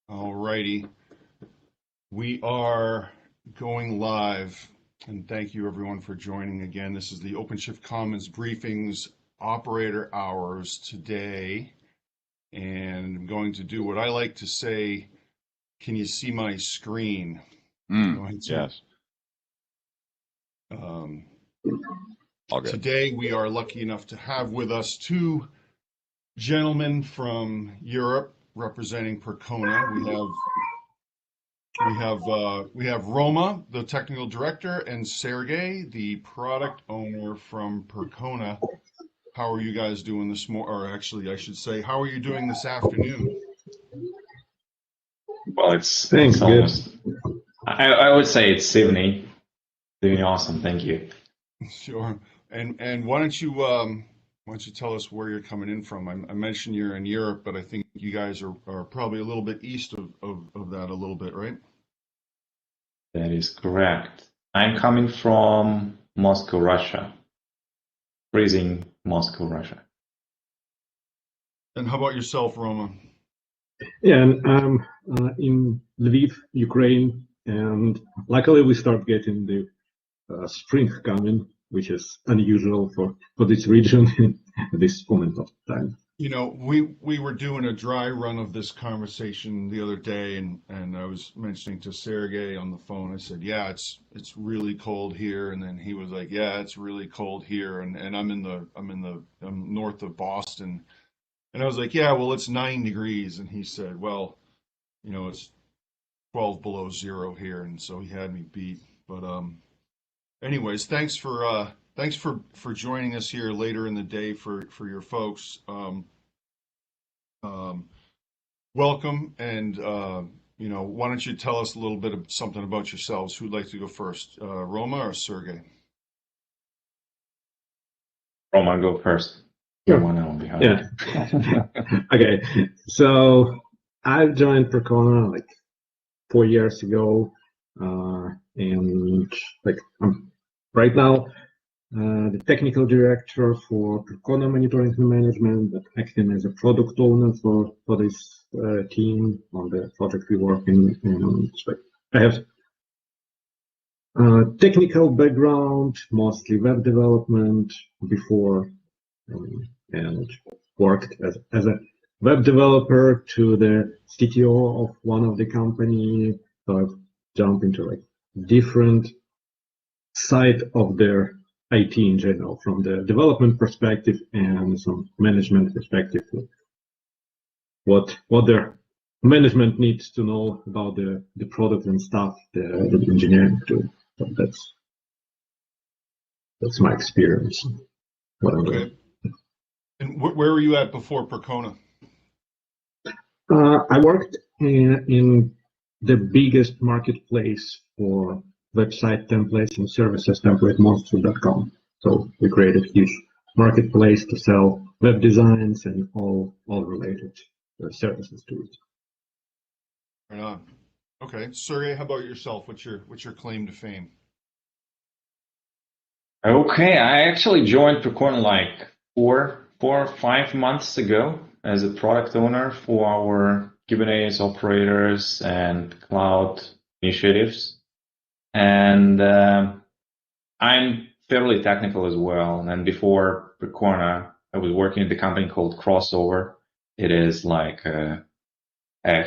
All righty. We are going live, and thank you everyone for joining again. This is the OpenShift Commons Briefings Operator Hours today, and I'm going to do what I like to say, can you see my screen? Yes. All good. Today we are lucky enough to have with us two gentlemen from Europe representing Percona. We have Roma, the technical director, and Sergey, the product owner from Percona. How are you guys doing this morning? Or actually, I should say, how are you doing this afternoon? Well, it's almost. I would say it's evening. Doing awesome, thank you. Sure. And why don't you tell us where you're coming in from? I mentioned you're in Europe, but I think you guys are probably a little bit east of that a little bit, right? That is correct. I'm coming from Moscow, Russia. Freezing Moscow, Russia. And how about yourself, Roma? Yeah, and I'm in Lviv, Ukraine, and luckily we start getting the spring coming, which is unusual for this region at this moment of time. You know, we were doing a dry run of this conversation the other day, and I was mentioning to Sergey on the phone. I said, "Yeah, it's really cold here," and then he was like, "Yeah, it's really cold here," and I'm north of Boston, and I was like, "Yeah, well, it's 9 degrees," and he said, "Well, you know, it's 12 below zero here," and so he had me beat. But anyways, thanks for joining us here later in the day for your folks. Welcome, and why don't you tell us a little bit of something about yourselves? Who'd like to go first, Roma or Sergey? Roma, go first. Sure. One on behind. Yeah. Okay, so I've joined Percona like 4 years ago, and I'm right now the technical director for Percona monitoring and management, but acting as a product owner for this team on the project we work in. I have technical background, mostly web development before, and worked as a web developer to the CTO of one of the company. So I've jumped into different side of their IT in general, from the development perspective and some management perspective, what their management needs to know about the product and stuff, the engineering too. So that's my experience. Okay. And where were you at before Percona? I worked in the biggest marketplace for website templates and services template, monster.com. So we created a huge marketplace to sell web designs and all related services to it. Right on. Okay, Sergey, how about yourself? What's your claim to fame? Okay, I actually joined Percona like four or 5 months ago as a product owner for our Kubernetes operators and cloud initiatives. And I'm fairly technical as well. And before Percona, I was working at the company called Crossover. It is like a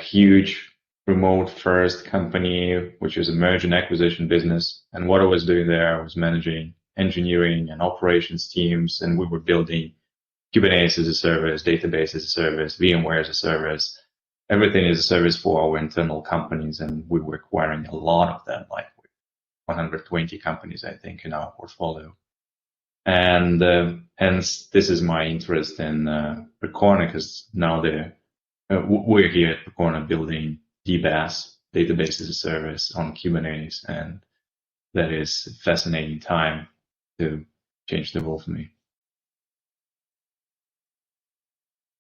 huge remote first company, which is a merger and acquisition business. And what I was doing there, I was managing engineering and operations teams, and we were building Kubernetes as a service, database as a service, VMware as a service, everything as a service for our internal companies. And we were acquiring a lot of them, like 120 companies, I think, in our portfolio. And hence, this is my interest in Percona, because now we're here at Percona building DBaaS, database as a service on Kubernetes, and that is a fascinating time to change the world for me.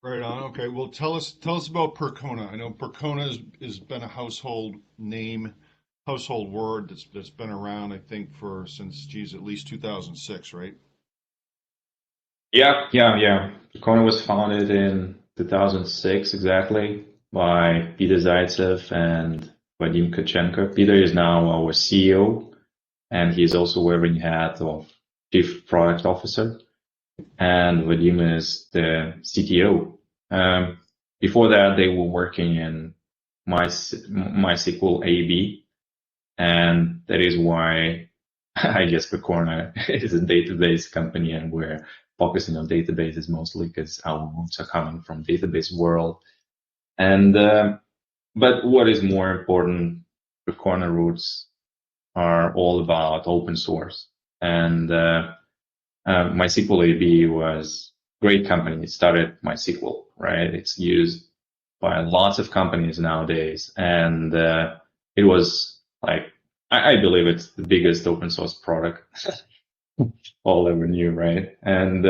Right on. Okay. Well, tell us about Percona. I know Percona has been a household name, household word that's been around, I think, since at least 2006, right? Yeah. Percona was founded in 2006 exactly. by Peter Zaitsev and Vadim Tkachenko. Peter is now our CEO, and he's also wearing the hat of Chief Product Officer, and Vadim is the CTO. Before that, they were working in MySQL AB, and that is why I guess Percona is a database company, and we're focusing on databases mostly because our roots are coming from database world. And but what is more important, Percona roots are all about open source. And MySQL AB was a great company. It started MySQL, right? It's used by lots of companies nowadays, and it was like I believe it's the biggest open source product all ever knew, right? And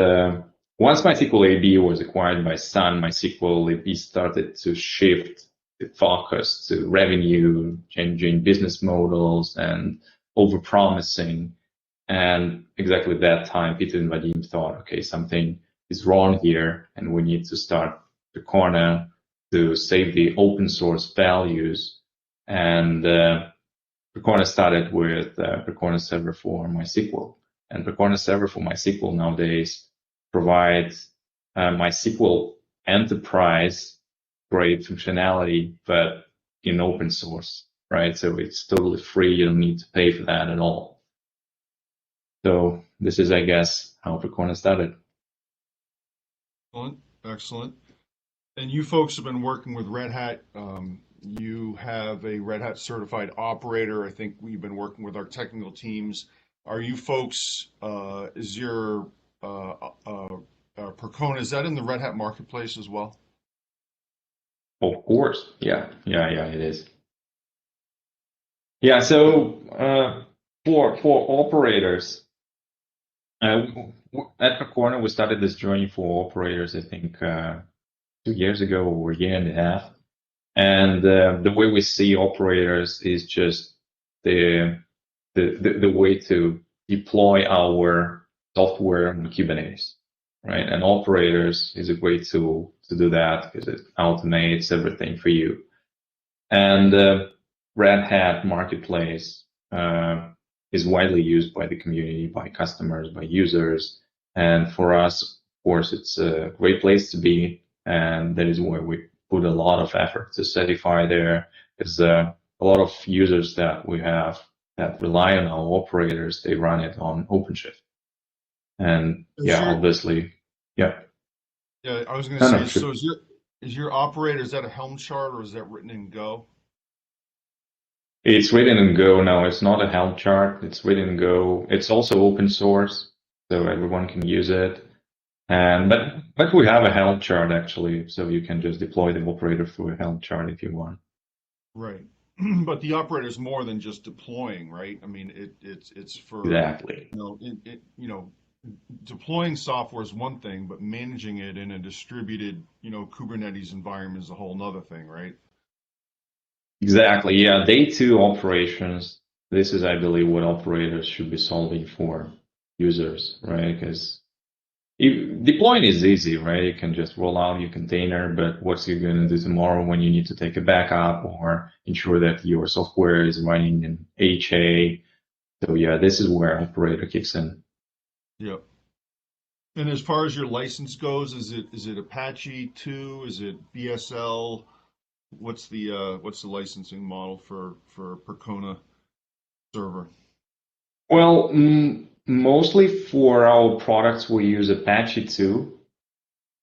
once MySQL AB was acquired by Sun, MySQL AB started to shift the focus to revenue, changing business models, and overpromising. And exactly that time, Peter and Vadim thought, okay, something is wrong here, and we need to start Percona to save the open source values. And Percona started with Percona Server for MySQL. And Percona Server for MySQL nowadays provides MySQL enterprise grade functionality, but in open source, right? So it's totally free. You don't need to pay for that at all. So this is, I guess, how Percona started. Excellent, excellent. And you folks have been working with Red Hat. You have a Red Hat certified operator. I think we've been working with our technical teams. Are you folks, is your Percona, is that in the Red Hat marketplace as well? Of course. Yeah, it is. Yeah, so for operators, at Percona, we started this journey for operators, I think, 2 years ago or a year and a half. And the way we see operators is just the way to deploy our software on Kubernetes, right? And operators is a great tool to do that because it automates everything for you. And Red Hat Marketplace is widely used by the community, by customers, by users. And for us, of course, it's a great place to be. And that is where we put a lot of effort to certify there. Because a lot of users that we have that rely on our operators, they run it on OpenShift. And obviously, yeah. Yeah, I was going to say, so is your operator, is that a Helm chart or is that written in Go? It's written in Go now. It's not a Helm chart. It's written in Go. It's also open source, so everyone can use it. And but we have a Helm chart actually, so you can just deploy the operator through a Helm chart if you want. Right, but the operator is more than just deploying, right? I mean, it's for exactly. Deploying software is one thing, but managing it in a distributed, Kubernetes environment is a whole nother thing, right? Exactly. Yeah, day two operations. This is, I believe, what operators should be solving for users, right? Because deploying is easy, right? You can just roll out your container, but what's you going to do tomorrow when you need to take a backup or ensure that your software is running in HA? So yeah, this is where operator kicks in. Yep. And as far as your license goes, is it Apache 2? Is it BSL? What's the licensing model for Percona server? Well, mostly for our products, we use Apache 2.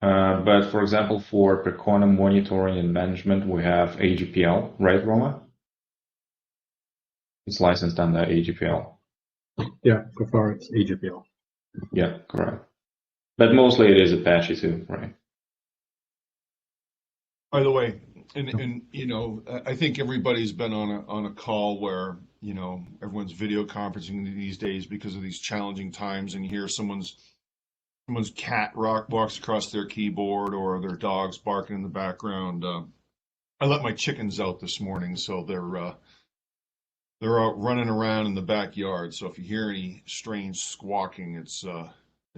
But for example, for Percona monitoring and management, we have AGPL, right, Roma? It's licensed under AGPL. Yeah, so far it's AGPL. Yeah, correct. But mostly it is Apache 2, right? By the way, and I think everybody's been on a call where everyone's video conferencing these days because of these challenging times, and you hear someone's cat walks across their keyboard or their dog's barking in the background. I let my chickens out this morning, so they're out running around in the backyard. So if you hear any strange squawking, it's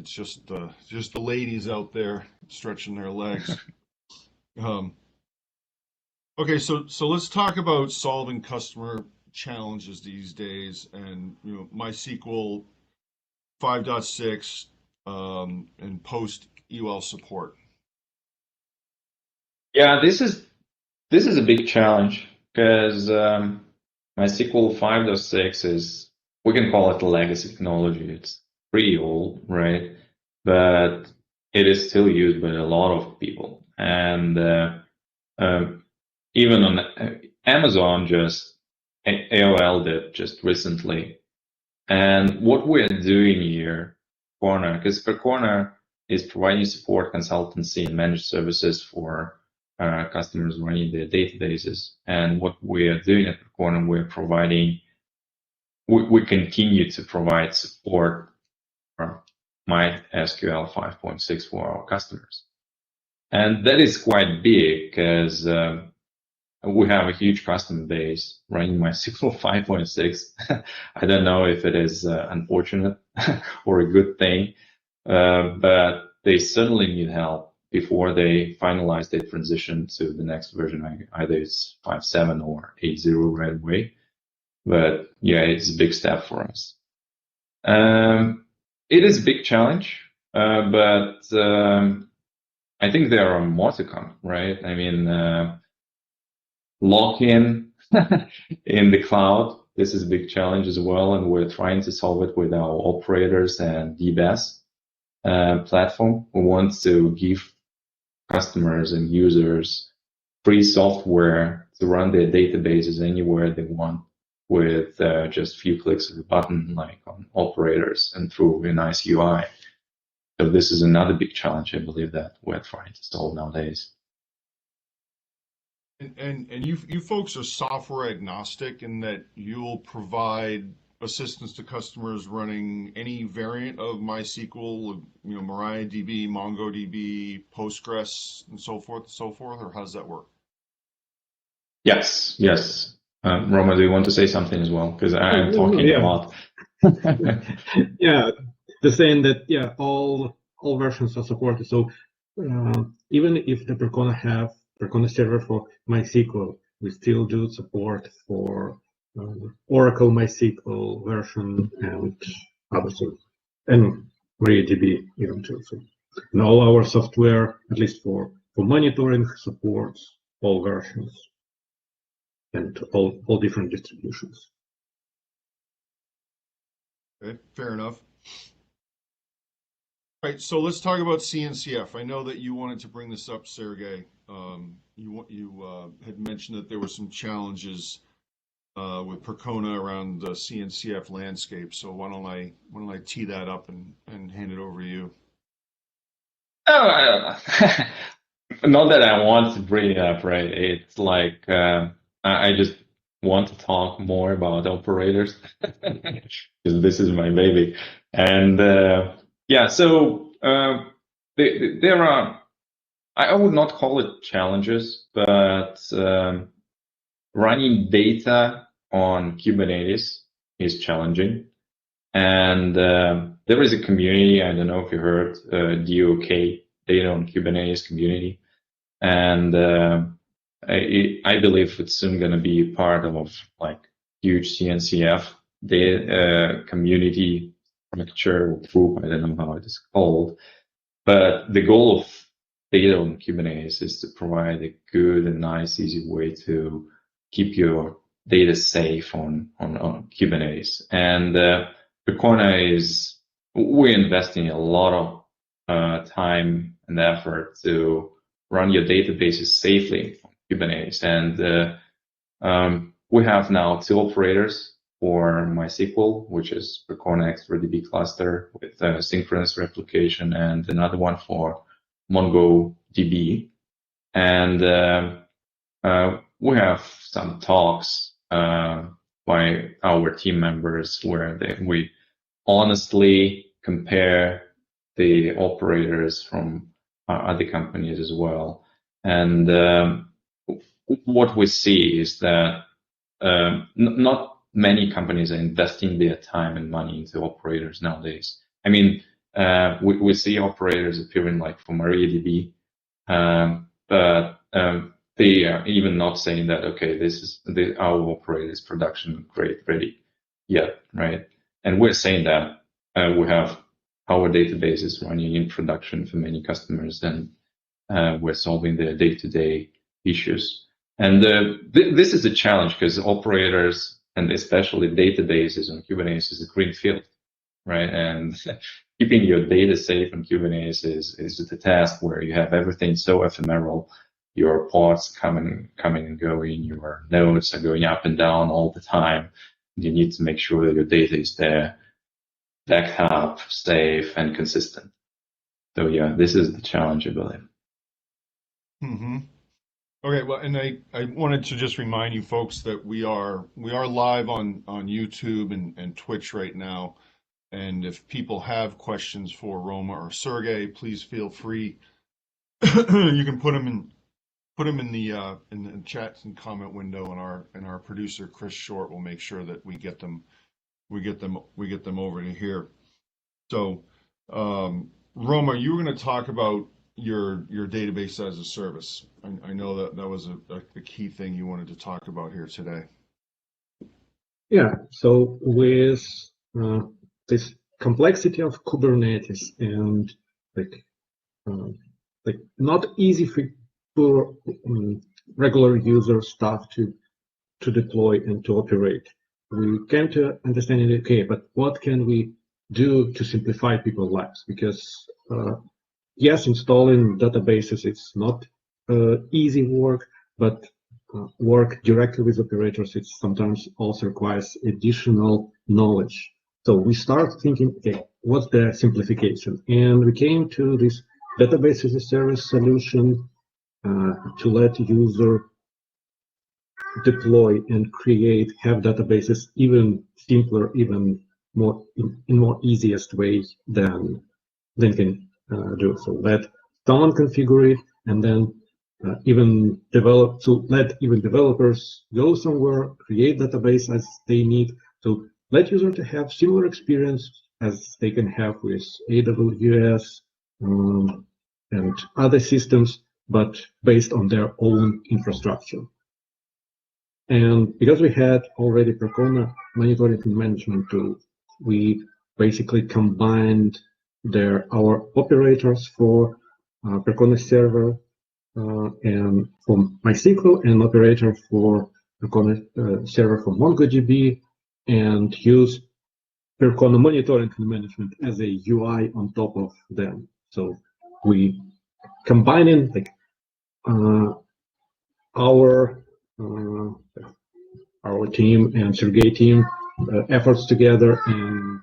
just the ladies out there stretching their legs. Okay, so let's talk about solving customer challenges these days, and MySQL 5.6 and post UL support. Yeah, this is a big challenge because MySQL 5.6 is, we can call it a legacy technology. It's pretty old, right? But it is still used by a lot of people. And even on Amazon, just AOL did just recently. And what we're doing here, Percona, because Percona is providing support, consultancy, and managed services for customers running their databases. And what we are doing at Percona, we're providing, we continue to provide support for MySQL 5.6 for our customers. And that is quite big because we have a huge customer base running MySQL 5.6. I don't know if it is unfortunate or a good thing, but they certainly need help before they finalize their transition to the next version. Either it's 5.7 or 8.0 right away. But yeah, it's a big step for us. It is a big challenge, but I think there are more to come, right? I mean, lock-in in the cloud. This is a big challenge as well, and we're trying to solve it with our operators and DBaaS platform. We want to give customers and users free software to run their databases anywhere they want with just a few clicks of a button, like on operators and through a nice UI. So this is another big challenge, I believe, that we're trying to solve nowadays. And you folks are software agnostic in that you'll provide assistance to customers running any variant of MySQL, MariaDB, MongoDB, Postgres, and so forth, or how does that work? Yes, yes. Roma, do you want to say something as well? Because I'm talking a lot. Yeah, the saying that all versions are supported. So even if the Percona server for MySQL, we still do support for Oracle MySQL version and other things, and MariaDB even too. So, and all our software, at least for monitoring, supports all versions and all different distributions. Okay, fair enough. All right, so let's talk about CNCF. I know that you wanted to bring this up, Sergey. You had mentioned that there were some challenges with Percona around the CNCF landscape. So why don't I tee that up and hand it over to you? Oh, not that I want to bring it up, right? It's like I just want to talk more about operators because this is my baby. And yeah, so there are, I would not call it challenges, but running data on Kubernetes is challenging. And there is a community, I don't know if you heard, DOK, Data on Kubernetes community. And I believe it's soon going to be part of like huge CNCF data community structure group. I don't know how it is called. But the goal of Data on Kubernetes is to provide a good and nice, easy way to keep your data safe on Kubernetes. And Percona is, we're investing a lot of time and effort to run your databases safely on Kubernetes. And we have now 2 operators for MySQL, which is Percona XtraDB cluster with synchronous replication, and another one for MongoDB. And we have some talks by our team members where we honestly compare the operators from other companies as well. And what we see is that not many companies are investing their time and money into operators nowadays. I mean, we see operators appearing like for MariaDB, but They are even not saying that, okay, this is our operator is production grade ready yet, right? And we're saying that we have our databases running in production for many customers, and we're solving their day-to-day issues. And this is a challenge because operators, and especially databases on Kubernetes, is a green field, right? And keeping your data safe on Kubernetes is the task where you have everything so ephemeral. Your pods coming and going, your nodes are going up and down all the time. You need to make sure that your data is there, backed up, safe, and consistent. So yeah, this is the challenge, I believe. Mm-hmm. Okay, well, and I wanted to just remind you folks that we are live on YouTube and Twitch right now. And if people have questions for Roma or Sergey, please feel free. You can put them in the chat and comment window, and our producer Chris Short will make sure that we get them over to here. So, Roma, you were going to talk about your database as a service. I know that was a key thing you wanted to talk about here today. Yeah. So with this complexity of Kubernetes and like not easy for regular user stuff to deploy and to operate, we came to understanding, okay, but what can we do to simplify people's lives? Because yes, installing databases, it's not easy work, but work directly with operators, it sometimes also requires additional knowledge. So we start thinking, okay, what's the simplification? And we came to this database as a service solution to let user deploy and have databases even simpler, even more in more easiest way than can do. So let someone configure it, and then let even developers go somewhere, create database as they need. So let user to have similar experience as they can have with AWS and other systems, but based on their own infrastructure. And because we had already Percona monitoring and management tool, we basically combined our operators for Percona server and from MySQL, and operator for Percona server from MongoDB, and use Percona monitoring and management as a UI on top of them. So we combining like our team and Sergey team efforts together and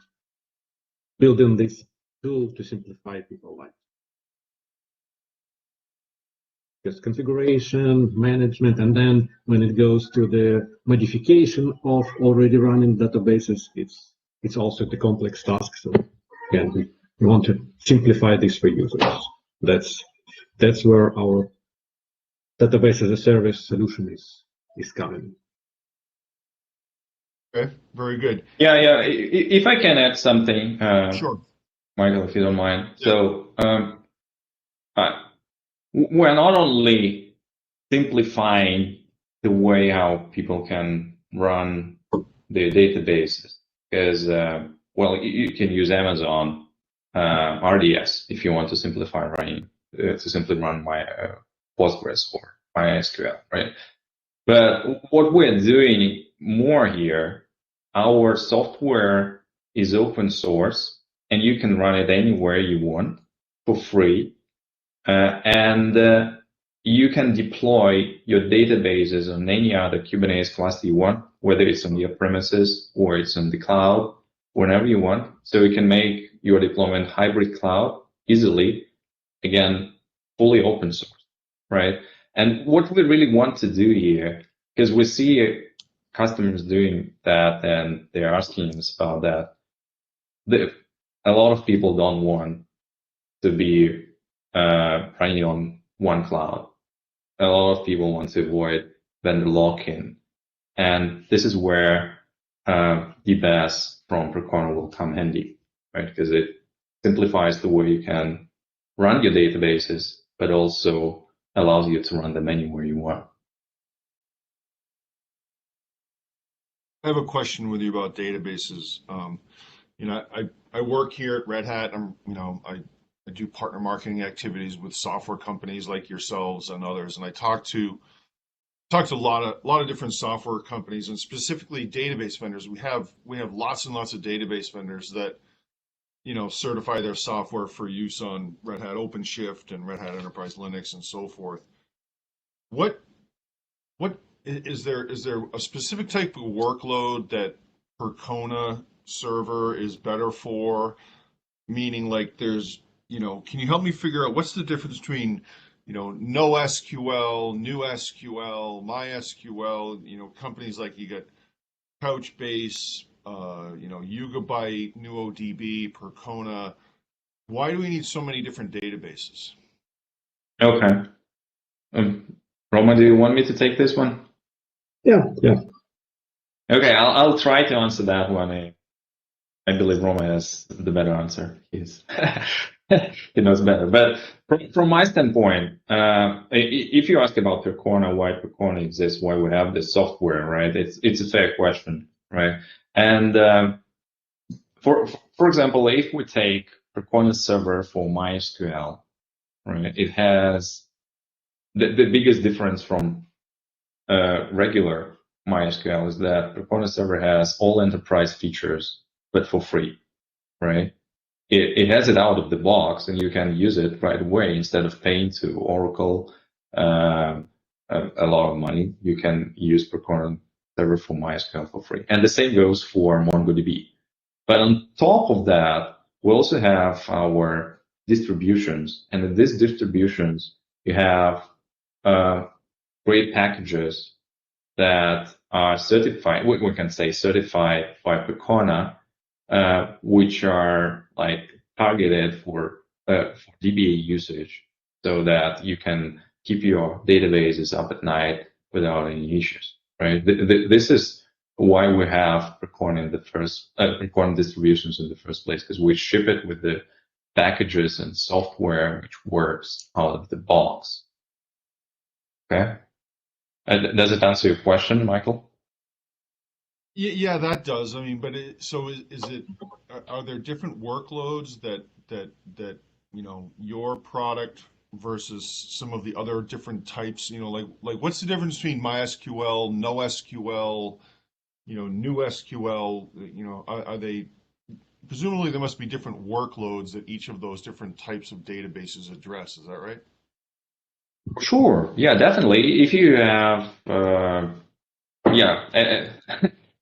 building this tool to simplify people's life. Just configuration, management, and then when it goes to the modification of already running databases, it's also the complex task. So again, we want to simplify this for users. That's where our database as a service solution is coming. Okay, very good. Yeah. If I can add something, Sure, Michael, if you don't mind. Yeah. So we're not only simplifying the way how people can run their databases, because well, you can use Amazon RDS if you want to simplify running to simply run my Postgres or MySQL, right? But what we're doing more here, our software is open source and you can run it anywhere you want for free. And you can deploy your databases on any other Kubernetes cluster you want, whether it's on your premises or it's on the cloud, whenever you want. So you can make your deployment hybrid cloud easily, again, fully open source, right? And what we really want to do here, because we see customers doing that and they're asking us about that, a lot of people don't want to be running on one cloud. A lot of people want to avoid vendor lock-in. And this is where DBaaS from Percona will come handy, right? Because it simplifies the way you can run your databases, but also allows you to run them anywhere you want. I have a question with you about databases. You know, I work here at Red Hat. I do partner marketing activities with software companies like yourselves and others, and I talk to a lot of different software companies and specifically database vendors. We have lots and lots of database vendors that, you know, certify their software for use on Red Hat OpenShift and Red Hat Enterprise Linux and so forth. What is there a specific type of workload that Percona server is better for? Meaning, like, there's, you know, can you help me figure out what's the difference between, you know, no SQL, new SQL, MySQL, you know, companies like you get Couchbase, you know, Yugabyte, NuoDB, Percona. Why do we need so many different databases? Okay. Roma, do you want me to take this one? Yeah. Okay, I'll try to answer that one. I believe Roma has the better answer. He knows better. But from my standpoint, if you ask about Percona, why Percona exists, why we have this software, right? It's a fair question, right? And for example, if we take Percona server for MySQL, right, it has the biggest difference from regular MySQL is that Percona server has all enterprise features, but for free, right? It has it out of the box, and you can use it right away instead of paying to Oracle a lot of money. You can use Percona server for MySQL for free, and the same goes for MongoDB. But on top of that, we also have our distributions, and in these distributions, you have great packages that are certified, we can say certified by Percona, which are like targeted for DBA usage, so that you can keep your databases up at night without any issues, right? This is why we have Percona in the first Percona distributions in the first place, because we ship it with the packages and software which works out of the box. Okay. Does it answer your question, Michael? Yeah, that does. I mean, but are there different workloads that you know, your product versus some of the other different types? You know, like what's the difference between MySQL, NoSQL, you know, new SQL? You know, are they, presumably there must be different workloads that each of those different types of databases address. Is that right? Sure. Yeah, definitely. If you have,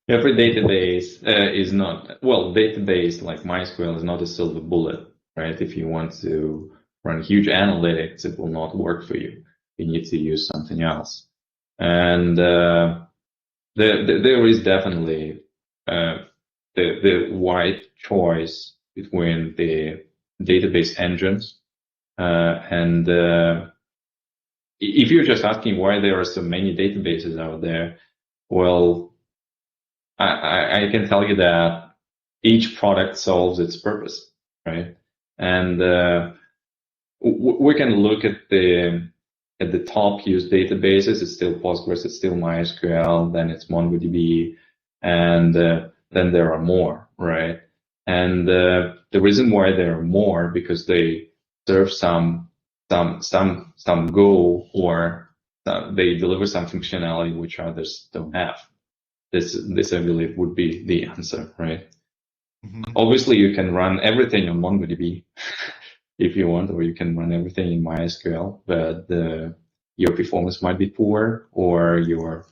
every database is not, well, database like MySQL is not a silver bullet, right? If you want to run huge analytics, it will not work for you. You need to use something else. And there is definitely the wide choice between the database engines and if you're just asking why there are so many databases out there, well, I can tell you that each product solves its purpose, right? And we can look at the top used databases. It's still Postgres, it's still MySQL, then it's MongoDB, and then there are more, right? And the reason why there are more because they serve some goal, or they deliver some functionality which others don't have. This I believe would be the answer, right? Mm-hmm. Obviously, you can run everything on MongoDB if you want, or you can run everything in MySQL, but your performance might be poor, or your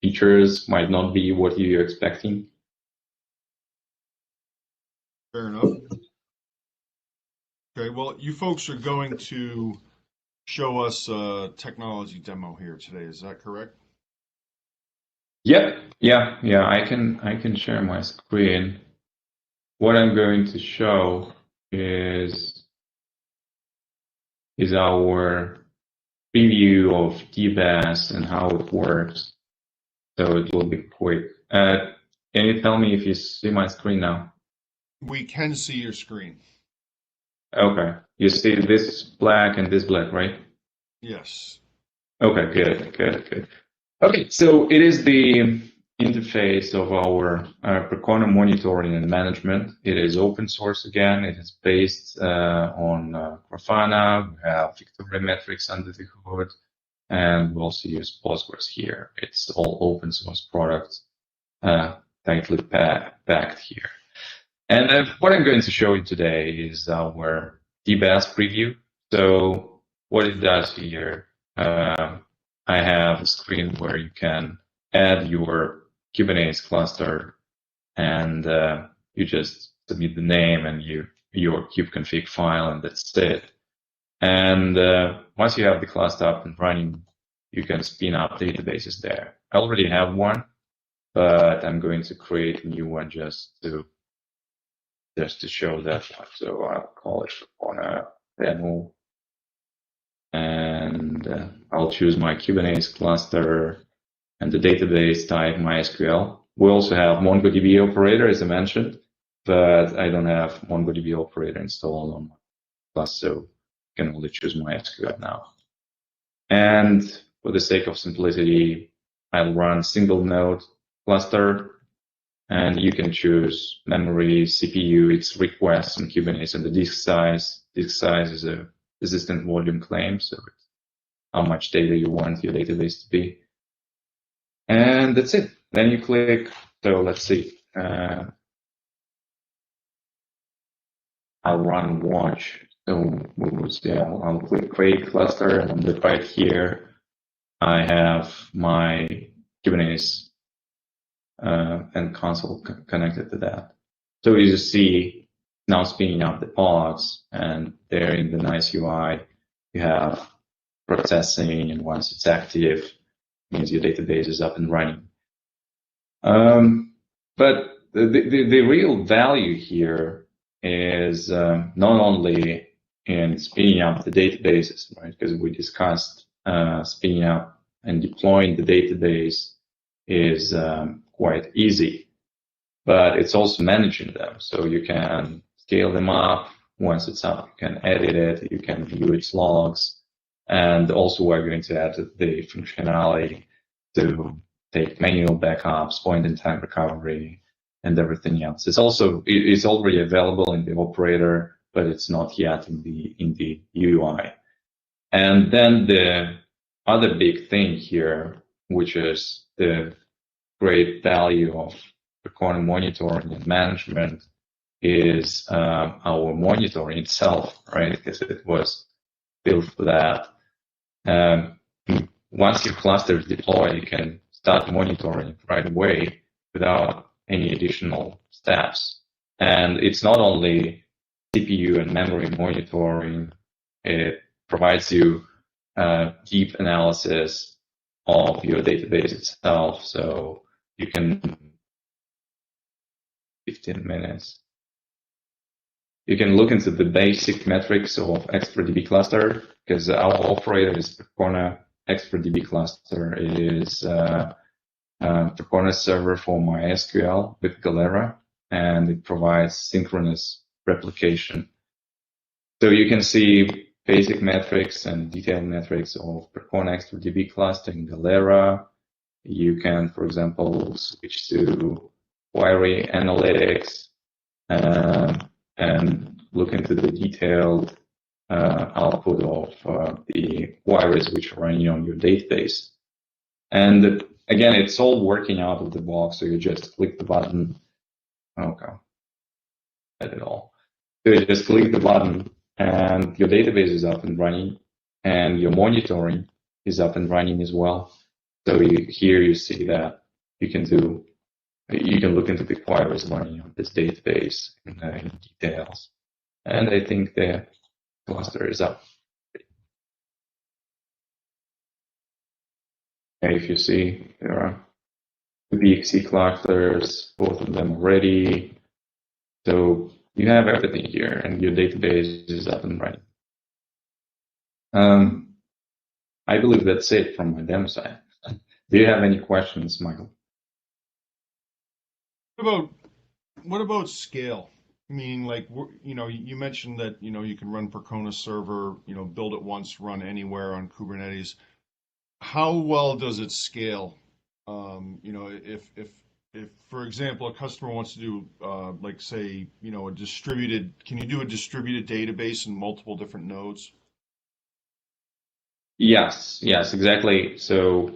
features might not be what you're expecting. Fair enough. Okay, well, you folks are going to show us a technology demo here today. Is that correct? Yep. Yeah. I can share my screen. What I'm going to show is our preview of DBaaS and how it works. So it will be quick. Can you tell me if you see my screen now? We can see your screen. Okay. You see this black and this black, right? Yes. Okay, good. Okay, so it is the interface of our Percona monitoring and management. It is open source again. It is based on Grafana. We have Victoria metrics under the hood, and we also use Postgres here. It's all open source products, tightly packed here. And what I'm going to show you today is our DBaaS preview. So what it does here, I have a screen where you can add your Kubernetes cluster, and you just submit the name and your kubeconfig file, and that's it. And once you have the cluster up and running, you can spin up databases there. I already have one, but I'm going to create a new one just to show that one. So I'll call it Percona demo, and I'll choose my Kubernetes cluster and the database type MySQL. We also have MongoDB operator, as I mentioned, but I don't have MongoDB operator installed on my cluster, so I can only choose MySQL now. And for the sake of simplicity, I'll run single node cluster, and you can choose memory, CPU, its requests on Kubernetes, and the disk size. Disk size is a persistent volume claim, so it's how much data you want your database to be. And that's it. Then you click, so let's see. I'll run watch. So I'll click create cluster, and right here, I have my Kubernetes and console connected to that. So you see now spinning up the pods, and there in the nice UI, you have processing, and once it's active, it means your database is up and running. But the real value here is not only in spinning up the databases, right? Because we discussed spinning up and deploying the database is quite easy, but it's also managing them. So you can scale them up. Once it's up, you can edit it, you can view its logs, and also we're going to add the functionality to take manual backups, point-in-time recovery, and everything else. It's already available in the operator, but it's not yet in the UI. And then the other big thing here, which is the great value of Percona monitoring and management, is our monitoring itself, right? Because it was built for that. Once your cluster is deployed, you can start monitoring right away without any additional steps. And it's not only CPU and memory monitoring, it provides you deep analysis of your database itself. So you can 15 minutes. You can look into the basic metrics of ExpertDB cluster, because our operator is Percona. ExpertDB cluster is Percona server for MySQL with Galera, and it provides synchronous replication. So you can see basic metrics and detailed metrics of Percona ExpertDB cluster in Galera. You can, for example, switch to query analytics and look into the detailed output of the queries which are running on your database. And again, it's all working out of the box. So you just click the button. Okay, edit all. So you just click the button, and your database is up and running, and your monitoring is up and running as well. So here you see that you can look into the queries running on this database in details. And I think the cluster is up. And if you see, there are two BXC clusters, both of them ready. So you have everything here, and your database is up and running. I believe that's it from my demo side. Do you have any questions, Michael? What about scale? meaning like, you mentioned that, you can run Percona server, build it once, run anywhere on Kubernetes. How well does it scale? If, for example, a customer wants to do, like say, can you do a distributed database in multiple different nodes? Yes, exactly. So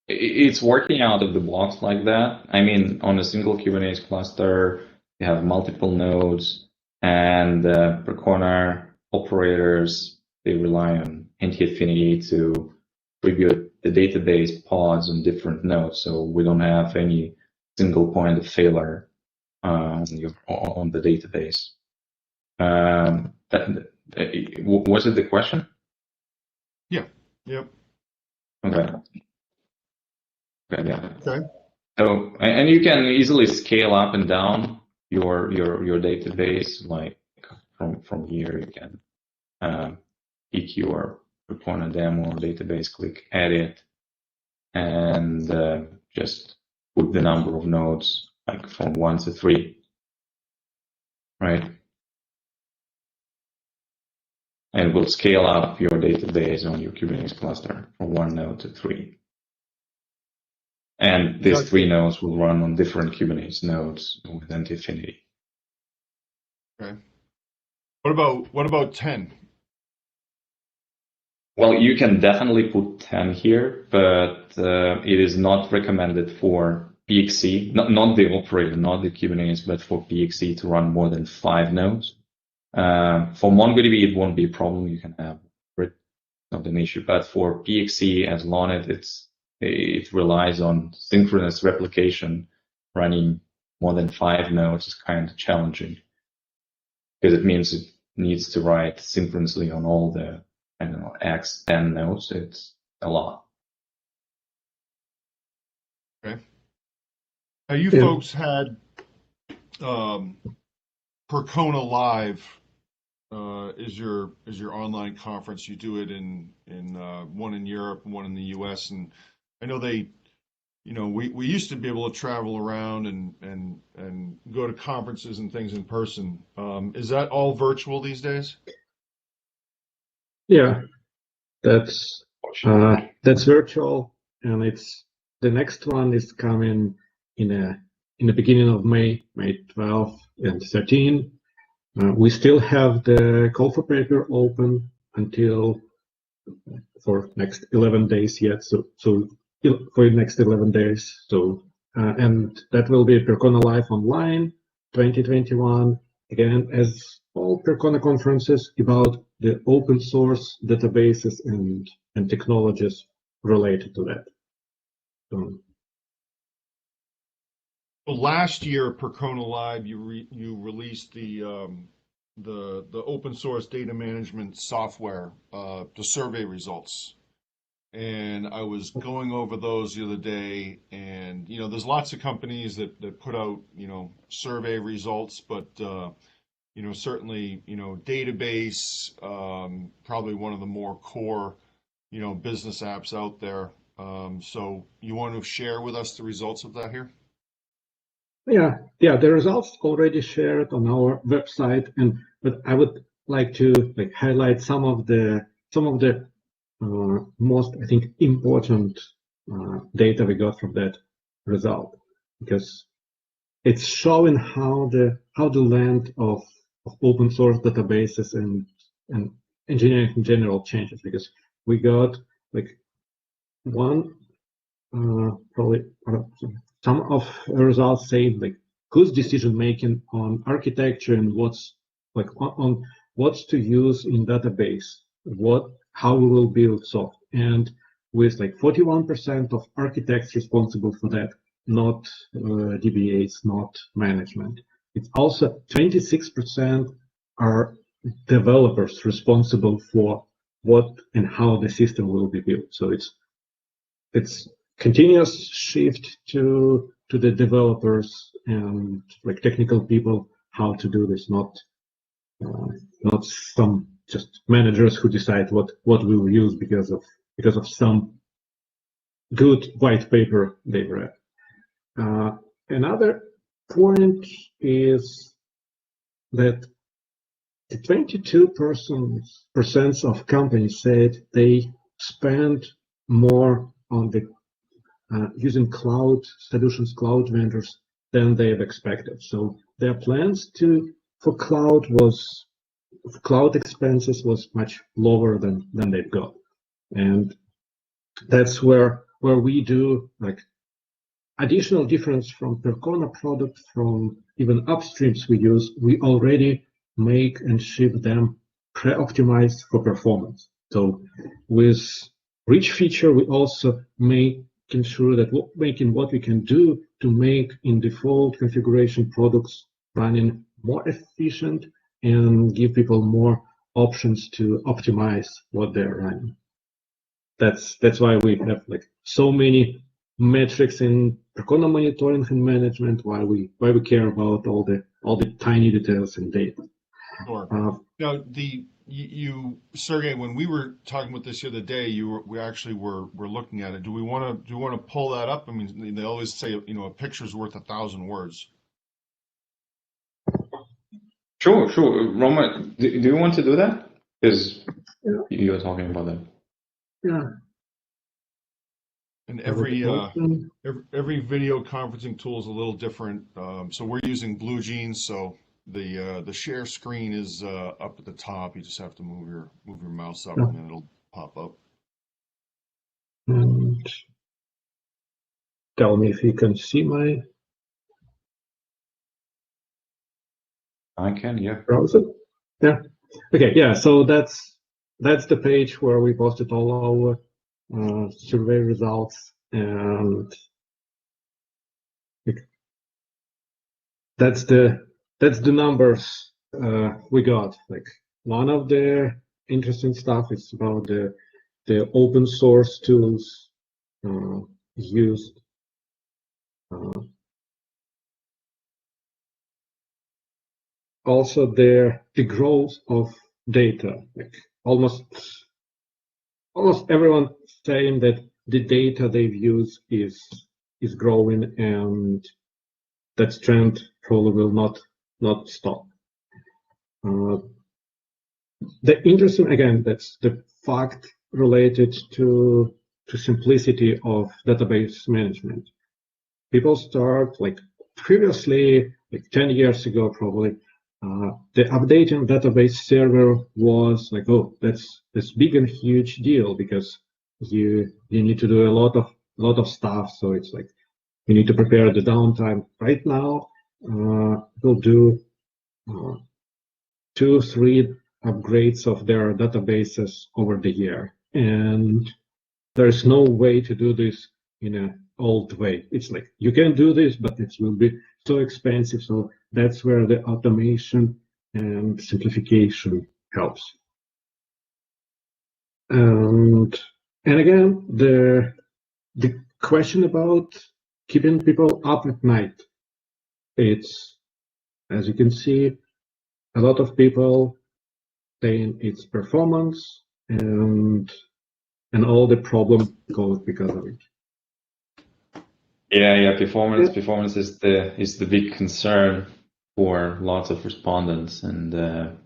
it's working out of the box like that. I mean, on a single Kubernetes cluster, you have multiple nodes, and Percona operators, they rely on anti-affinity to tribute the database pods on different nodes. So we don't have any single point of failure on the database. Was it the question? Yeah. Yep. Okay. Yeah. Okay. So, and you can easily scale up and down your database, like from here you can pick your Percona demo database, click edit, and just put the number of nodes like from 1 to 3, right? And we'll scale up your database on your Kubernetes cluster from 1 node to 3. And these 3 nodes will run on different Kubernetes nodes with anti-affinity. Okay. What about 10? Well, you can definitely put 10 here, but it is not recommended for PXE, not the operator, not the Kubernetes, but for PXE to run more than 5 nodes. For MongoDB, it won't be a problem. You can have it, not an issue. But for PXE, as long as it relies on synchronous replication, running more than 5 nodes is kind of challenging, because it means it needs to write synchronously on all the, I don't know, X 10 nodes. It's a lot. Okay. Now you folks had Percona Live is your online conference. You do it in one in Europe and one in the US. And I know we used to be able to travel around and go to conferences and things in person. Is that all virtual these days? Yeah, that's virtual, and the next one is coming in the beginning of May 12th and 13. We still have the call for paper open until for next 11 days yet. So for the next 11 days. So and that will be Percona Live Online 2021. Again, as all Percona conferences about the open source databases and technologies related to that. So, well, last year, Percona Live, you released the open source data management software, the survey results. And I was going over those the other day, and there's lots of companies that put out survey results, but certainly database, probably one of the more core business apps out there. So you want to share with us the results of that here? yeah, the results already shared on our website, but I would like to highlight some of the most, I think, important data we got from that result, because it's showing how the land of open source databases and engineering in general changes, because we got one probably some of the results saying whose decision making on architecture and what's on what's to use in database, how we will build software, and with 41% of architects responsible for that, not DBaaS, not management. It's also 26% are developers responsible for what and how the system will be built. So it's continuous shift to the developers and technical people how to do this, not some just managers who decide what we will use because of some good white paper they read. Another point is that the 22% of companies said they spend more on the using cloud solutions, cloud vendors than they have expected. So their plans for cloud expenses was much lower than they've got, and that's where we do like additional difference from Percona product, from even upstreams we use. We already make and ship them pre-optimized for performance. So with rich feature, we also making sure that making what we can do to make in default configuration products running more efficient and give people more options to optimize what they're running. That's why we have like so many metrics in Percona monitoring and management, why we care about all the tiny details in data. Sure. Now, Sergey, when we were talking about this the other day, we actually were looking at it. Do we want to pull that up? I mean, they always say, a picture's worth 1,000 words. Sure. Roman, do you want to do that? Because you were talking about that. Yeah. And every video conferencing tool is a little different. So we're using Blue Jeans, so the share screen is up at the top. You just have to move your mouse up, and then it'll pop up. And tell me if you can see my. I can, yeah. Browser. Yeah. Okay. Yeah. So that's the page where we posted all our survey results, and that's the numbers we got. Like, one of the interesting stuff is about the open source tools used. Also, the growth of data. Like almost everyone saying that the data they've used is growing, and that trend probably will not stop. The interesting, again, that's the fact related to simplicity of database management. People start like previously, like 10 years ago, probably, the updating database server was like, oh, that's this big and huge deal, because you need to do a lot of stuff. So it's like you need to prepare the downtime. Right now, we'll do 2-3 upgrades of their databases over the year, and there's no way to do this in an old way. It's like you can do this, but it will be so expensive. So that's where the automation and simplification helps. And again, the question about keeping people up at night, it's, as you can see, a lot of people saying it's performance, and all the problem goes because of it. Yeah. Performance is the big concern for lots of respondents, and that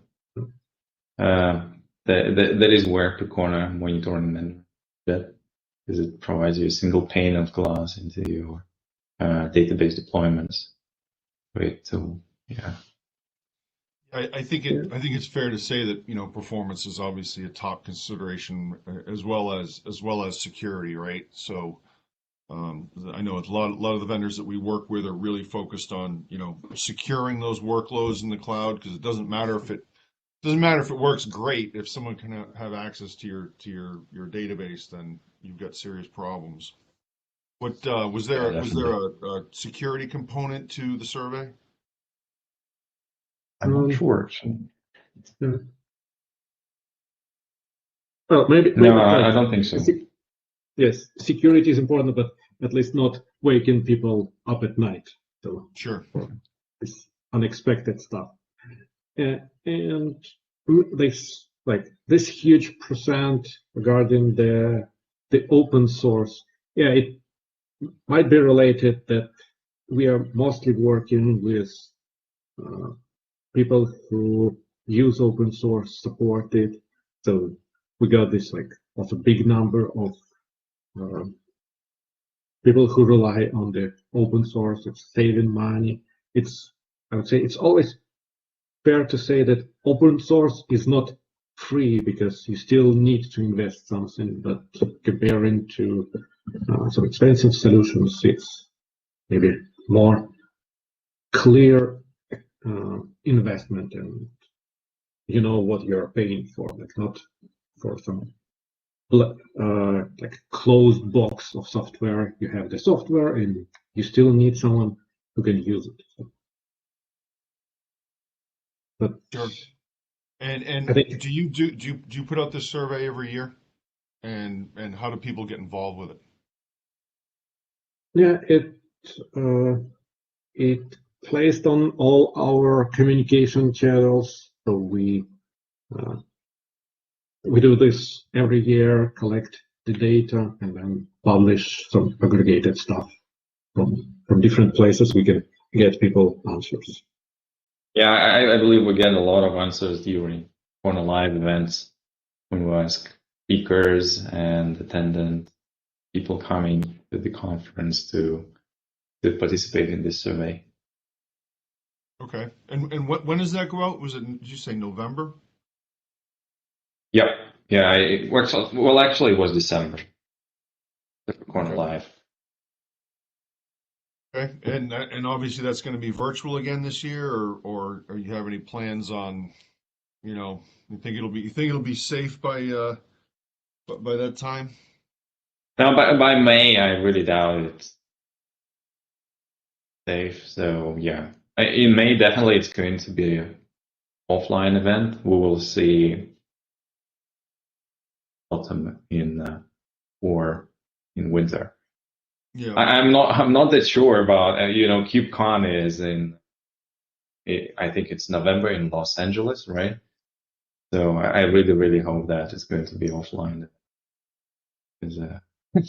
is where Percona monitoring and that, because it provides you a single pane of glass into your database deployments. Right. So yeah. I think it's fair to say that performance is obviously a top consideration, as well as security, right? So I know a lot of the vendors that we work with are really focused on securing those workloads in the cloud, because it doesn't matter if it works great. If someone can have access to your database, then you've got serious problems. What was there a security component to the survey? I'm not sure. Well, maybe I don't think so. Yes, security is important, but at least not waking people up at night. So sure, it's unexpected stuff. And this huge percent regarding the open source. Yeah, it might be related that we are mostly working with people who use open source support it. So we got this like also big number of people who rely on the open source. It's saving money. I would say it's always fair to say that open source is not free because you still need to invest something, but comparing to some expensive solutions, it's maybe more clear investment, and you know what you're paying for, like not for some like closed box of software. You have the software and you still need someone who can use it. But Sure. And I think do you put out this survey every year? And how do people get involved with it? yeah, it placed on all our communication channels. So we do this every year, collect the data, and then publish some aggregated stuff from different places. We can get people answers. Yeah, I believe we get a lot of answers during Percona live events when we ask speakers and attendant people coming to the conference to participate in this survey. Okay. And when does that go out? Did you say November? Yep. Yeah, it works. Well, actually, it was December. The Percona Okay. live. Okay. And obviously that's going to be virtual again this year, or you have any plans on, you think it'll be safe by that time? Now, by May, I really doubt it's safe. So yeah, in May, definitely it's going to be an offline event. We will see autumn in or in winter. Yeah. I'm not that sure about KubeCon is I think it's November in Los Angeles, right? So I really hope that it's going to be offline because I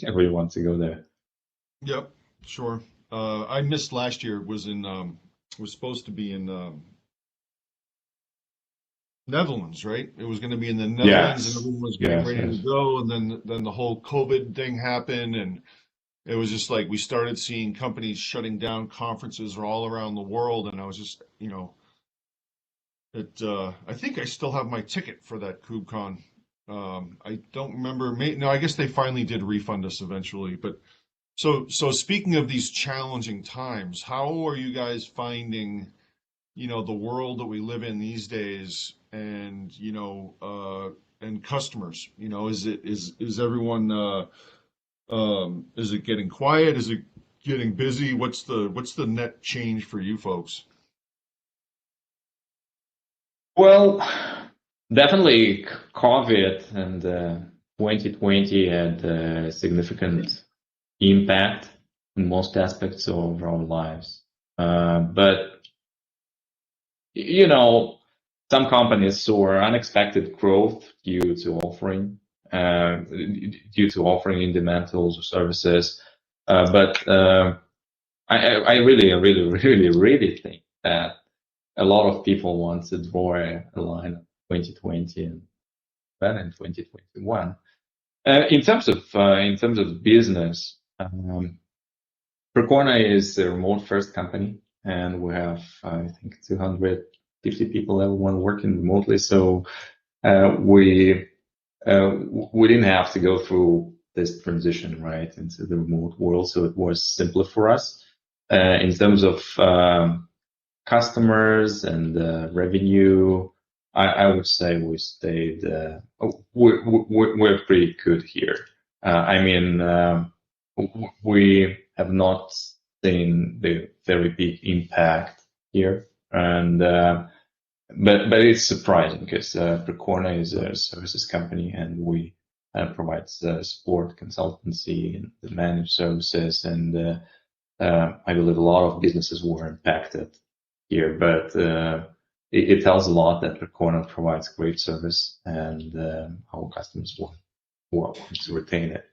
really want to go there. Yep. Sure. I missed last year. It was supposed to be in Netherlands, right? It was going to be in the Netherlands, and Yes, everyone was getting ready to yes. go, and then the whole COVID thing happened, and it was just like we started seeing companies shutting down conferences all around the world, and I was just, I think I still have my ticket for that KubeCon. I don't remember. No, I guess they finally did refund us eventually. But so speaking of these challenging times, how are you guys finding, the world that we live in these days, and and customers? Is everyone is it getting quiet? Is it getting busy? What's the net change for you folks? Well, definitely COVID and 2020 had a significant impact in most aspects of our lives. But some companies saw unexpected growth due to offering fundamentals or services. But I really think that a lot of people want to draw a line of 2020 and then in 2021. In terms of business, Percona is a remote first company, and we have I think 250 people, everyone working remotely. So we didn't have to go through this transition right into the remote world, so it was simpler for us. In terms of customers and revenue, I would say we stayed. We're pretty good here. I mean, we have not seen the very big impact here, and but it's surprising because Percona is a services company, and we provide support, consultancy, and managed services, and I believe a lot of businesses were impacted here, but it tells a lot that Percona provides great service, and our customers want to retain it.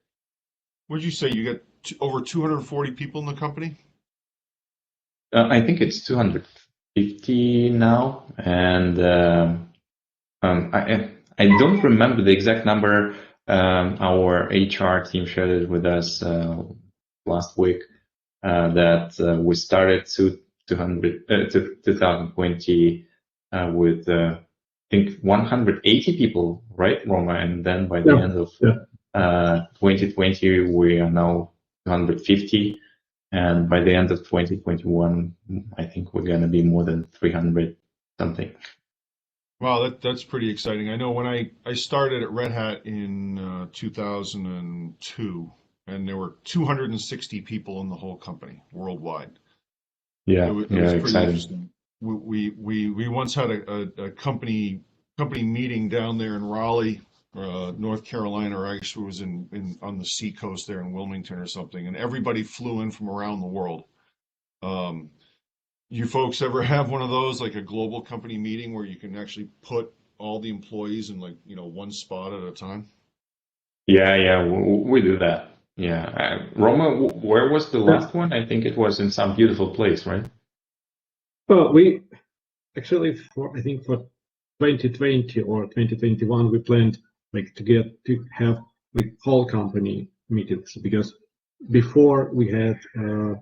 What did you say? You got over 240 people in the company? I think it's 250. 50 now, and I don't remember the exact number. Our HR team shared it with us last week that we started 2020 with I think 180 people, right, Roma? And then by the end of 2020, we are now 250. And by the end of 2021, I think we're going to be more than 300 something. Wow, that's pretty exciting. I know when I started at Red Hat in 2002, and there were 260 people in the whole company worldwide. Yeah, It was pretty exciting. interesting. We once had a company meeting down there in Raleigh, North Carolina, or actually it was in on the seacoast there in Wilmington or something, and everybody flew in from around the world. Um, you folks ever have one of those, like a global company meeting where you can actually put all the employees in, like, one spot at a time? Yeah, we do that. Yeah. Roma, where was the last one? I think it was in some beautiful place, right? Well, we actually, I think for 2020 or 2021, we planned like to have like whole company meetings, because before we had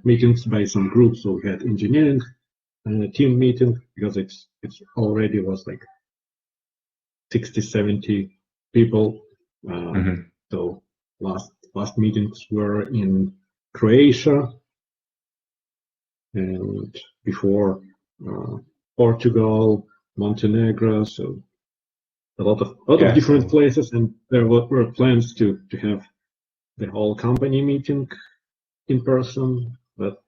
meetings by some groups. So we had engineering team meeting, because it's already was like 60, 70 people. So last meetings were in Croatia, and before Portugal, Montenegro. So a lot of different places, and there were plans to have the whole company meeting in person, but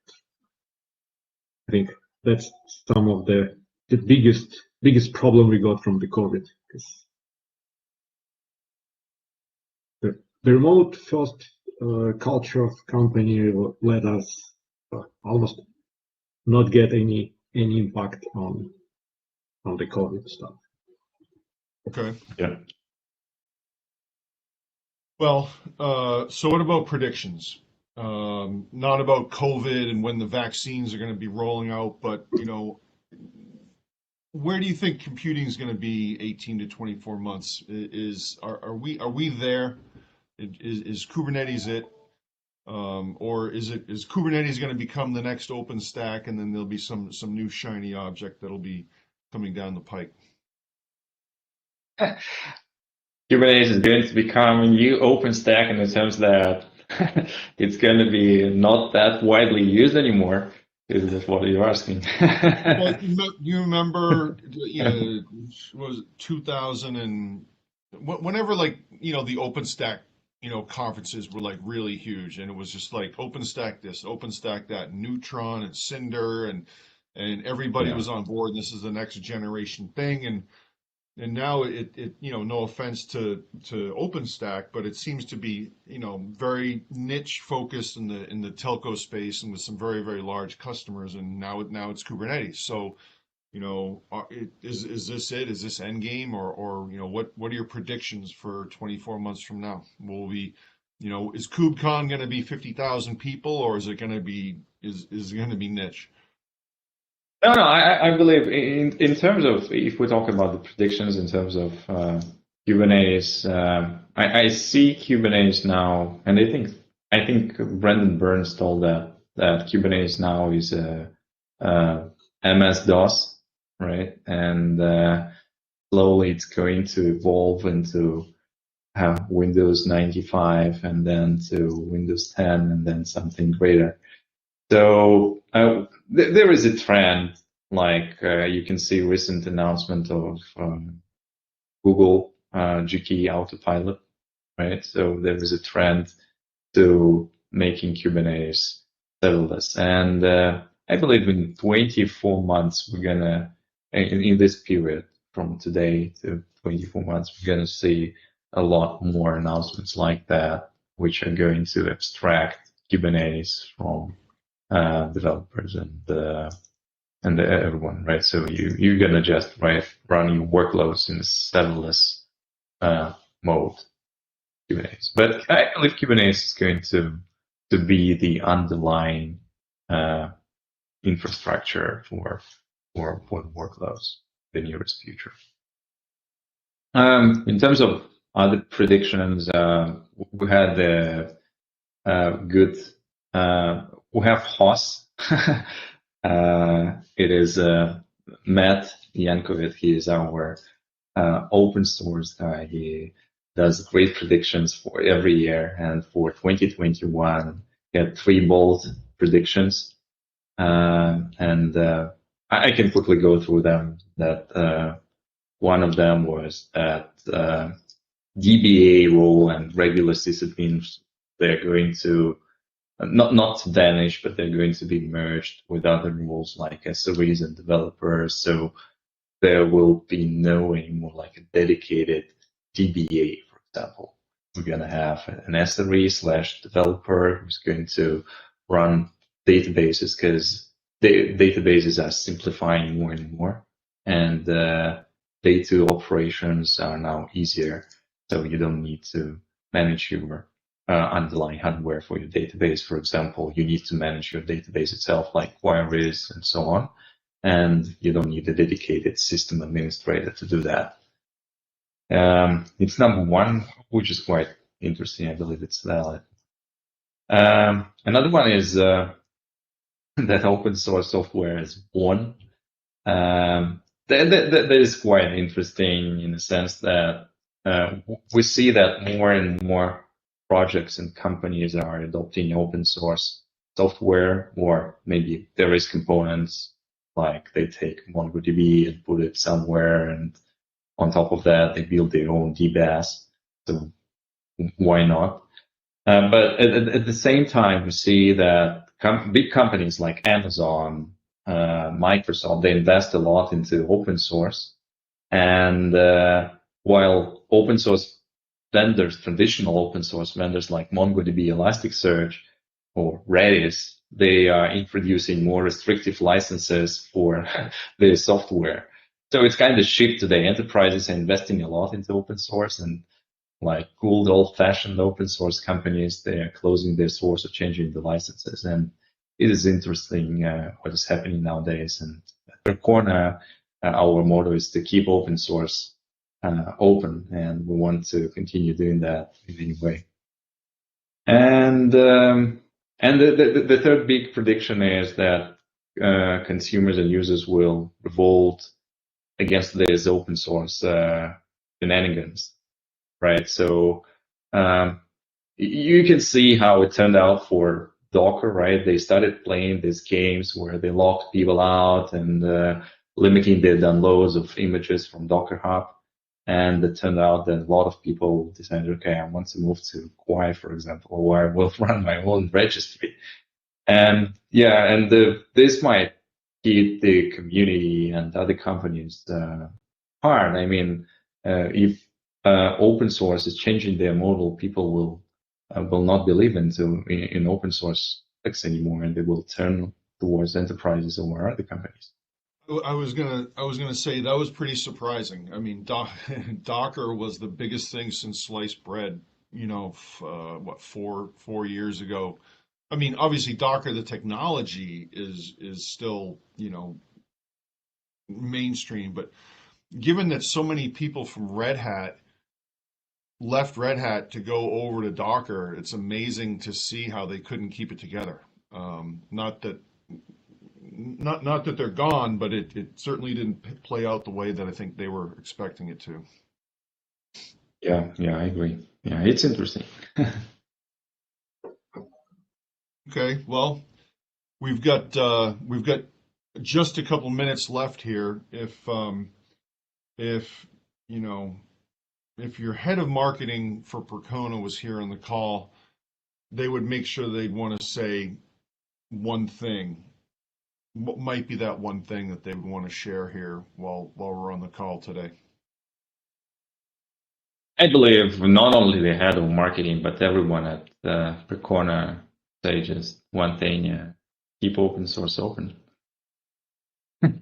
I think that's some of the biggest problem we got from the COVID, because the remote first culture of company let us almost not get any impact on the COVID stuff. Okay. Yeah. Well, so what about predictions? Not about COVID and when the vaccines are going to be rolling out, but where do you think computing is going to be 18 to 24 months? Are we there? Is Kubernetes it? Or is Kubernetes going to become the next OpenStack, and then there'll be some new shiny object that'll be coming down the pike? Kubernetes is going to become a new OpenStack in the sense that it's going to be not that widely used anymore. Is this what you're asking? Well, you remember, was 2000 and whenever, like, the OpenStack, conferences were like really huge, and it was just like OpenStack this, OpenStack that, Neutron and Cinder, and everybody was on board. And this is the next generation thing, and now it no offense to OpenStack, but it seems to be very niche focused in the telco space, and with some very, very large customers, and now it's Kubernetes. So is this it? Is this endgame, or what are your predictions for 24 months from now? Will we, is KubeCon going to be 50,000 people, or is it going to be niche? No, I believe in terms of, if we talk about the predictions in terms of Kubernetes, I see Kubernetes now, and I think Brendan Burns told that Kubernetes now is a MS-DOS, right? And slowly it's going to evolve into Windows 95, and then to Windows 10, and then something greater. So there is a trend, like you can see recent announcement of Google GK Autopilot, right? So there is a trend to making Kubernetes serverless, and I believe in 24 months we're gonna, in this period from today to 24 months, we're gonna see a lot more announcements like that, which are going to abstract Kubernetes from developers and everyone, right? So you're gonna just run your workloads in serverless mode, Kubernetes. But I believe Kubernetes is going to be the underlying infrastructure for for the workloads in the nearest future. In terms of other predictions, we had the good. We have Hoss. It is Matt Yankovic. He is our open source guy. He does great predictions for every year, and for 2021, he had 3 bold predictions, and I can quickly go through them. That one of them was that DBA role and regular sysadmins, they're going to not vanish, but they're going to be merged with other roles like SREs and developers. So there will be no anymore like a dedicated DBA, for example. We're going to have an SRE / developer who's going to run databases, because databases are simplifying more and more, and data operations are now easier. So you don't need to manage your underlying hardware for your database. For example, you need to manage your database itself, like queries and so on. And you don't need a dedicated system administrator to do that. It's number 1, which is quite interesting. I believe it's valid. Another one is that open source software is born. That is quite interesting in the sense that we see that more and more projects and companies are adopting open source software, or maybe there is components like they take MongoDB and put it somewhere, and on top of that they build their own DBaaS. So why not? But at the same time, we see that big companies like Amazon, Microsoft, they invest a lot into open source. And while open source vendors, traditional open source vendors like MongoDB, Elasticsearch, or Redis, they are introducing more restrictive licenses for their software. So it's kind of shift today. Enterprises are investing a lot into open source, and like good old-fashioned open source companies, they are closing their source or changing the licenses. And it is interesting what is happening nowadays. And at Percona, our motto is to keep open source open, and we want to continue doing that in any way. And the third big prediction is that consumers and users will revolt against this open source shenanigans, right? So you can see how it turned out for Docker, right? They started playing these games where they locked people out and limiting the downloads of images from Docker Hub. And it turned out that a lot of people decided, okay, I want to move to Quay, for example, where I will run my own registry. And yeah, and this might hit the community and other companies hard. I mean, if open source is changing their model, people will not believe in open source products anymore, and they will turn towards enterprises or other companies. I was gonna say that was pretty surprising. I mean, Docker was the biggest thing since sliced bread. You know, what, 4 years ago. I mean, obviously Docker, the technology is still, you know, mainstream, but given that so many people from Red Hat left Red Hat to go over to Docker, it's amazing to see how they couldn't keep it together. Not that they're gone, but it certainly didn't play out the way that I think they were expecting it to. Yeah, I agree. Yeah, it's interesting. Okay, well, we've got just a couple minutes left here. If you know, if your head of marketing for Percona was here on the call, they would make sure they'd want to say one thing. What might be that one thing that they would want to share here while we're on the call today? I believe not only the head of marketing, but everyone at Percona stages one thing: keep open source open.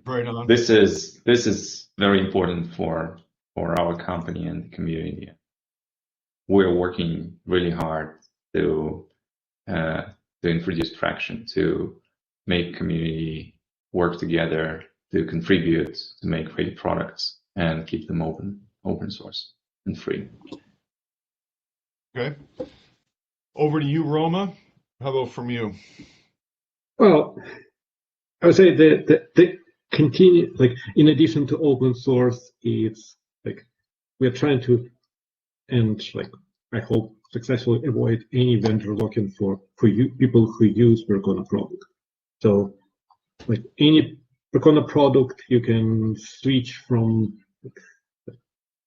Right on. This is very important for our company and the community. We're working really hard to introduce traction, to make community work together to contribute to make great products and keep them open source and free. Okay. Over to you, Roma. How about from you? Well, I would say the continue, like, in addition to open source, it's like we're trying to, and like I hope successfully avoid any vendor lock-in for you people who use Percona product. So like any Percona product, you can switch from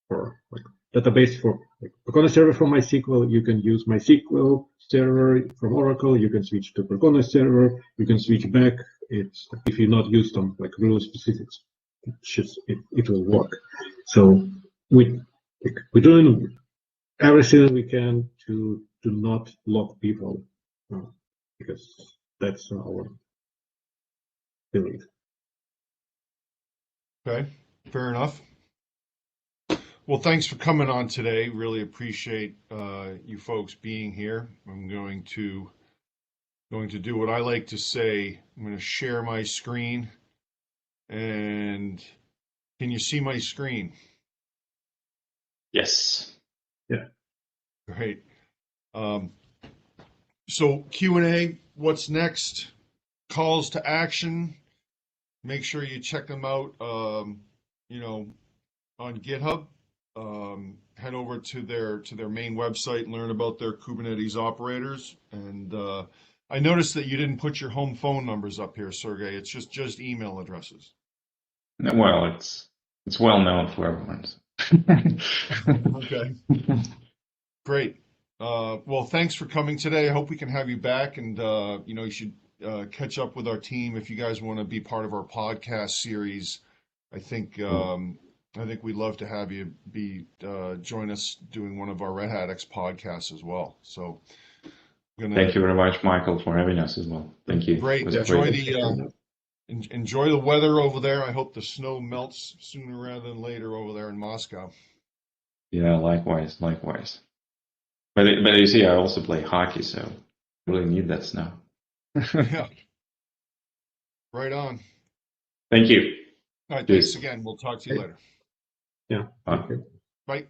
for like database for like Percona server from MySQL. You can use MySQL server from Oracle. You can switch to Percona server. You can switch back. It's if you're not used on like real specifics, it will work. So we're doing everything we can to not lock people because that's our belief. Okay, fair enough. Well, thanks for coming on today. Really appreciate you folks being here. I'm going to do what I like to say. I'm going to share my screen. And can you see my screen? Yes. Yeah. Great. So Q&A, what's next? Calls to action. Make sure you check them out, you know, on GitHub. Head over to their main website and learn about their Kubernetes operators. And I noticed that you didn't put your home phone numbers up here, Sergey. It's just email addresses. Well, it's well known for everyone. Okay. Great. Well, thanks for coming today. I hope we can have you back, and you know, you should catch up with our team if you guys want to be part of our podcast series. I think we'd love to have you join us doing one of our Red Hat X podcasts as well. So, thank you very much, Michael, for having us as well. Thank you. Great. Enjoy the weather over there. I hope the snow melts sooner rather than later over there in Moscow. Yeah, likewise. But you see, I also play hockey, so I really need that snow. Yeah. Right on. Thank you. All right. Thanks again. We'll talk to you later. Yeah. Bye. Bye.